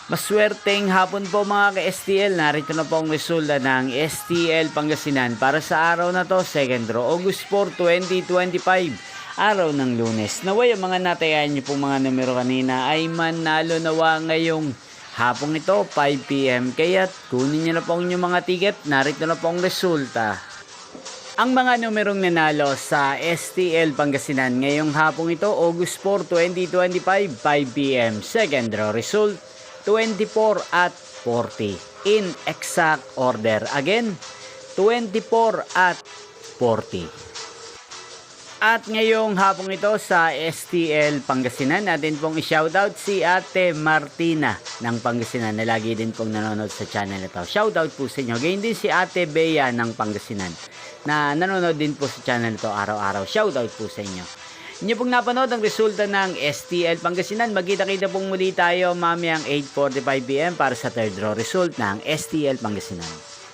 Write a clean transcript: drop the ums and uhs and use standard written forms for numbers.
Maswerteng hapon po mga ka-STL. Narito na po ang resulta ng STL Pangasinan para sa araw na to, 2 August 4, 2025. Araw ng Lunes. Naway ang mga natayan niyo pong mga numero kanina ay manalo nawa ngayong hapong ito, 5 PM. Kaya kunin niyo na po ang inyong mga ticket. Narito na po ang resulta. Ang mga numerong nanalo sa STL Pangasinan ngayong hapong ito, August 4, 2025, 5 PM. Second draw result, 24 at 40 in exact order. Again, 24 at 40. At ngayong hapong ito sa STL Pangasinan, natin pong i-shoutout si Ate Martina ng Pangasinan na lagi din pong nanonood sa channel ito. Shoutout po sa inyo. Ganyan din si Ate Bea ng Pangasinan na nanonood din po sa channel ito araw-araw. Shoutout po sa inyo. Inyo pong napanood ang resulta ng STL Pangasinan. Magkita-kita pong muli tayo mamayang 8:45 PM para sa third draw result ng STL Pangasinan.